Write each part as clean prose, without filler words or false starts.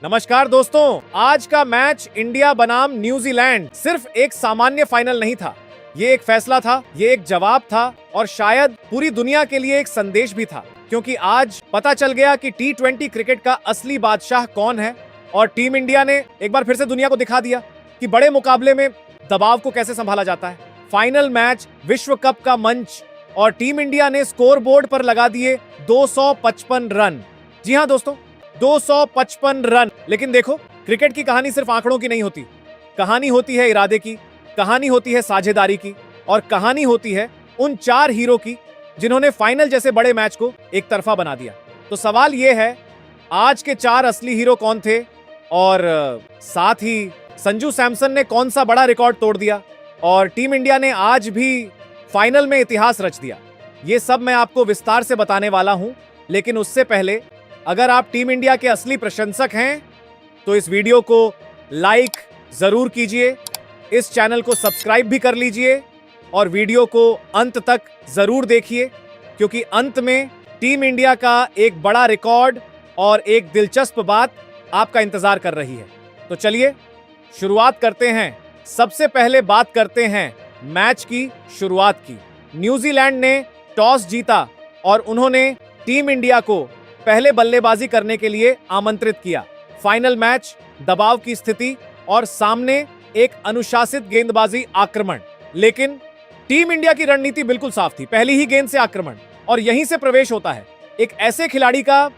नमस्कार दोस्तों, आज का मैच इंडिया बनाम न्यूजीलैंड सिर्फ एक सामान्य फाइनल नहीं था। ये एक फैसला था, ये एक जवाब था और शायद पूरी दुनिया के लिए एक संदेश भी था, क्योंकि आज पता चल गया कि T20 क्रिकेट का असली बादशाह कौन है। और टीम इंडिया ने एक बार फिर से दुनिया को दिखा दिया कि बड़े मुकाबले में दबाव को कैसे संभाला जाता है। फाइनल मैच, विश्व कप का मंच और टीम इंडिया ने स्कोर बोर्ड पर लगा दिए 255 रन। जी हाँ दोस्तों, 255 रन। लेकिन देखो, क्रिकेट की कहानी सिर्फ आंकड़ों की नहीं होती। कहानी होती है इरादे की, कहानी होती है साझेदारी की और कहानी होती है उन 4 हीरो की जिन्होंने फाइनल जैसे बड़े मैच को एक तरफा बना दिया। तो सवाल यह है, आज के 4 असली हीरो कौन थे और साथ ही संजू सैमसन ने कौन सा बड़ा रिकॉर्ड तोड़ दिया और टीम इंडिया ने आज भी फाइनल में इतिहास रच दिया। ये सब मैं आपको विस्तार से बताने वाला हूं। लेकिन उससे पहले, अगर आप टीम इंडिया के असली प्रशंसक हैं तो इस वीडियो को लाइक जरूर कीजिए, इस चैनल को सब्सक्राइब भी कर लीजिए और वीडियो को अंत तक जरूर देखिए, क्योंकि अंत में टीम इंडिया का एक बड़ा रिकॉर्ड और एक दिलचस्प बात आपका इंतजार कर रही है। तो चलिए शुरुआत करते हैं। सबसे पहले बात करते हैं मैच की शुरुआत की। न्यूजीलैंड ने टॉस जीता और उन्होंने टीम इंडिया को पहले बल्लेबाजी करने के लिए आमंत्रित किया। फाइनल मैच, दबाव की स्थिति और सामने एक अनुशासित गेंदबाजी आक्रमण। लेकिन टीम इंडिया की रणनीति बिल्कुल साफ थी, पहली ही गेंद से आक्रमण। और यहीं से प्रवेश होता है एक ऐसे खिलाड़ी का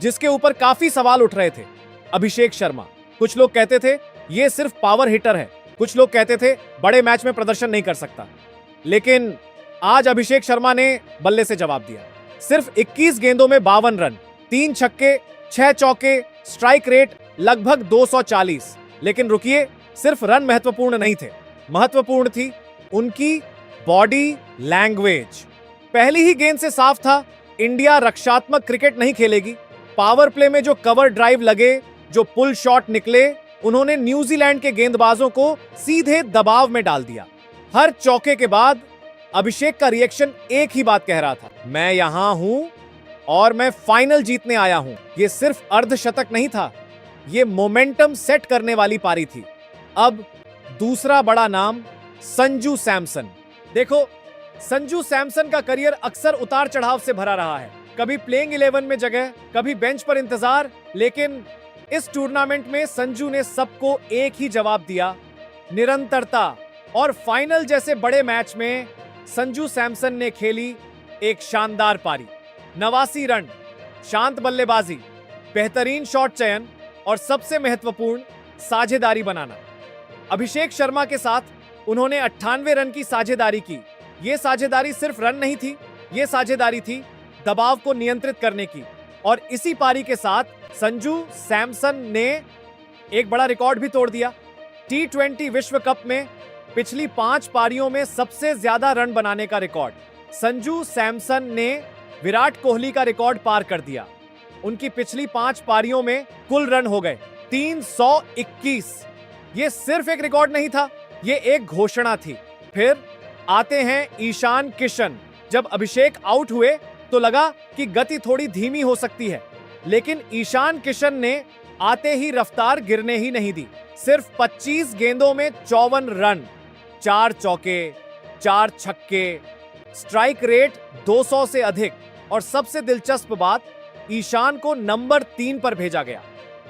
जिसके ऊपर काफी सवाल उठ रहे थे, अभिषेक शर्मा। कुछ लोग कहते थे ये सिर्फ पावर हिटर है, कुछ लोग कहते थे बड़े मैच में प्रदर्शन नहीं कर सकता। लेकिन आज अभिषेक शर्मा ने बल्ले से जवाब दिया। सिर्फ 21 गेंदों में 52 रन, 3 छक्के, 6 चौके, स्ट्राइक रेट लगभग 240। लेकिन रुकिए, सिर्फ रन महत्वपूर्ण नहीं थे, महत्वपूर्ण थी उनकी बॉडी लैंग्वेज। पहली ही गेंद से साफ था, इंडिया रक्षात्मक क्रिकेट नहीं खेलेगी। पावर प्ले में जो कवर ड्राइव लगे, जो पुल शॉट निकले, उन्होंने न्यूजीलैंड के गेंदबाजों को सीधे दबाव में डाल दिया। हर चौके के बाद अभिषेक का रिएक्शन एक ही बात कह रहा था, मैं यहां हूं और मैं फाइनल जीतने आया हूं। यह सिर्फ अर्धशतक नहीं था, यह मोमेंटम सेट करने वाली पारी थी। अब दूसरा बड़ा नाम, संजू सैमसन। देखो, संजू सैमसन का करियर अक्सर उतार चढ़ाव से भरा रहा है। कभी प्लेइंग 11 में जगह, कभी बेंच पर इंतजार। लेकिन इस टूर्नामेंट में संजू ने सबको एक ही जवाब दिया, निरंतरता। और फाइनल जैसे बड़े मैच में संजू सैमसन ने खेली एक शानदार पारी। 89 रन, शांत बल्लेबाजी, बेहतरीन शॉट चयन और सबसे महत्वपूर्ण, साझेदारी बनाना। अभिषेक शर्मा के साथ उन्होंने 98 रन की साझेदारी की। यह साझेदारी सिर्फ रन नहीं थी, यह साझेदारी थी दबाव को नियंत्रित करने की। और इसी पारी के साथ संजू सैमसन ने एक बड़ा रिकॉर्ड भी तोड़ दिया। T20 विश्व कप में पिछली 5 पारियों में सबसे ज्यादा रन बनाने का रिकॉर्ड संजू सैमसन ने विराट कोहली का रिकॉर्ड पार कर दिया। उनकी पिछली 5 पारियों में कुल रन हो गए 321। यह सिर्फ एक रिकॉर्ड नहीं था, यह एक घोषणा थी। फिर आते हैं ईशान किशन। जब अभिषेक आउट हुए तो लगा कि गति थोड़ी धीमी हो सकती है, लेकिन ईशान किशन ने आते ही रफ्तार गिरने ही नहीं दी। सिर्फ 25 गेंदों में 54 रन, 4 चौके, 4 छक्के, स्ट्राइक रेट 200 से अधिक। और सबसे दिलचस्प बात, ईशान को नंबर 3 पर भेजा गया।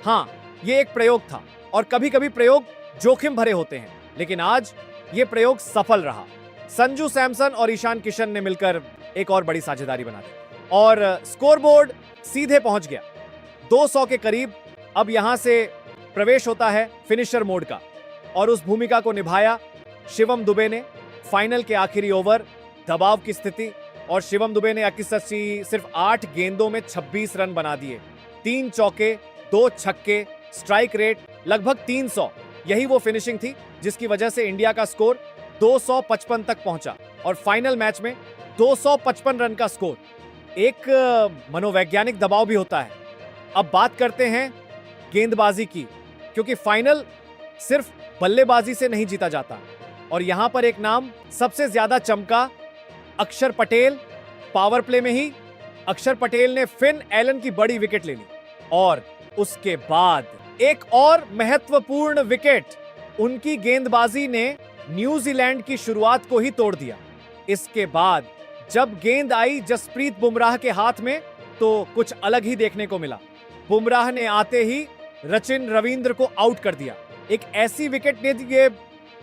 हां, यह एक प्रयोग था और कभी कभी प्रयोग जोखिम भरे होते हैं, लेकिन आज यह प्रयोग सफल रहा। संजू सैमसन और ईशान किशन ने मिलकर एक और बड़ी साझेदारी बना दी और स्कोरबोर्ड सीधे पहुंच गया 200 के करीब। अब यहां से प्रवेश होता है फिनिशर मोड का और उस भूमिका को निभाया शिवम दुबे ने। फाइनल के आखिरी ओवर, दबाव की स्थिति और शिवम दुबे ने 81 सिर्फ 8 गेंदों में 26 रन बना दिए, 3 चौके, 2 छक्के, स्ट्राइक रेट लगभग 300। यही वो फिनिशिंग थी जिसकी वजह से इंडिया का स्कोर 255 तक पहुंचा और फाइनल मैच में 255 रन का स्कोर एक मनोवैज्ञानिक दबाव भी होता है। अब बात करते हैं गेंदबाजी की, क्योंकि फाइनल सिर्फ बल्लेबाजी से नहीं जीता जाता। और यहां पर एक नाम सबसे ज्यादा चमका, अक्षर पटेल। पावर प्ले में ही अक्षर पटेल ने फिन एलन की बड़ी विकेट ले ली और उसके बाद एक और महत्वपूर्ण विकेट, उनकी गेंदबाजी ने न्यूजीलैंड की शुरुआत को ही तोड़ दिया। इसके बाद जब गेंद आई जसप्रीत बुमराह के हाथ में तो कुछ अलग ही देखने को मिला। बुमराह ने आते ही सचिन रविंद्र को आउट कर दिया। एक ऐसी विकेट ने दी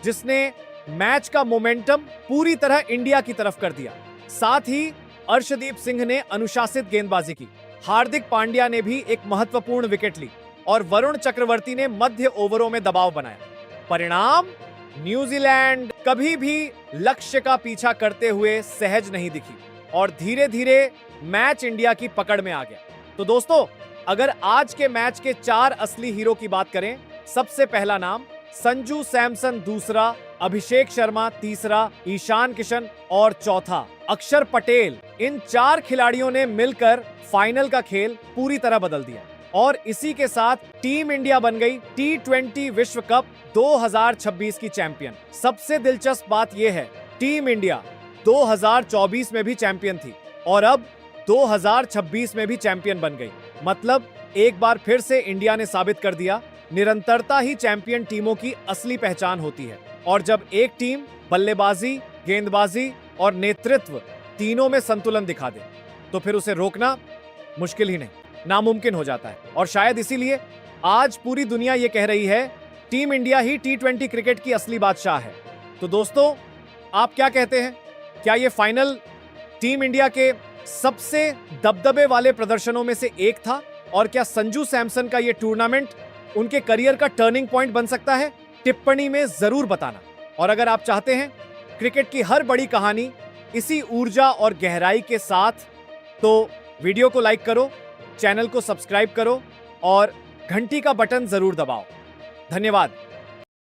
जिसने मैच का मोमेंटम पूरी तरह इंडिया की तरफ कर दिया। साथ ही अर्शदीप सिंह ने अनुशासित गेंदबाजी की। हार्दिक पांड्या ने भी एक महत्वपूर्ण विकेट ली और वरुण चक्रवर्ती ने मध्य ओवरों में दबाव बनाया। परिणाम, न्यूजीलैंड कभी भी लक्ष्य का पीछा करते हुए सहज नहीं दिखी और धीरे धीरे मैच इंडिया की पकड़ में आ गया। तो दोस्तों, अगर आज के मैच के 4 असली हीरो की बात करें, सबसे पहला नाम संजू सैमसन, दूसरा अभिषेक शर्मा, तीसरा ईशान किशन और चौथा अक्षर पटेल। इन 4 खिलाड़ियों ने मिलकर फाइनल का खेल पूरी तरह बदल दिया और इसी के साथ टीम इंडिया बन गई T20 विश्व कप 2026 की चैंपियन। सबसे दिलचस्प बात यह है, टीम इंडिया 2024 में भी चैंपियन थी और अब 2026 में भी चैंपियन बन गई। मतलब एक बार फिर से इंडिया ने साबित कर दिया, निरंतरता ही चैंपियन टीमों की असली पहचान होती है। और जब एक टीम बल्लेबाजी, गेंदबाजी और नेतृत्व तीनों में संतुलन दिखा दे तो फिर उसे रोकना मुश्किल ही नहीं, नामुमकिन हो जाता है। और शायद इसीलिए आज पूरी दुनिया ये कह रही है, टीम इंडिया ही T20 क्रिकेट की असली बादशाह है। तो दोस्तों, आप क्या कहते हैं? क्या ये फाइनल टीम इंडिया के सबसे दबदबे वाले प्रदर्शनों में से एक था? और क्या संजू सैमसन का ये टूर्नामेंट उनके करियर का टर्निंग पॉइंट बन सकता है? टिप्पणी में जरूर बताना। और अगर आप चाहते हैं क्रिकेट की हर बड़ी कहानी इसी ऊर्जा और गहराई के साथ, तो वीडियो को लाइक करो, चैनल को सब्सक्राइब करो और घंटी का बटन जरूर दबाओ। धन्यवाद।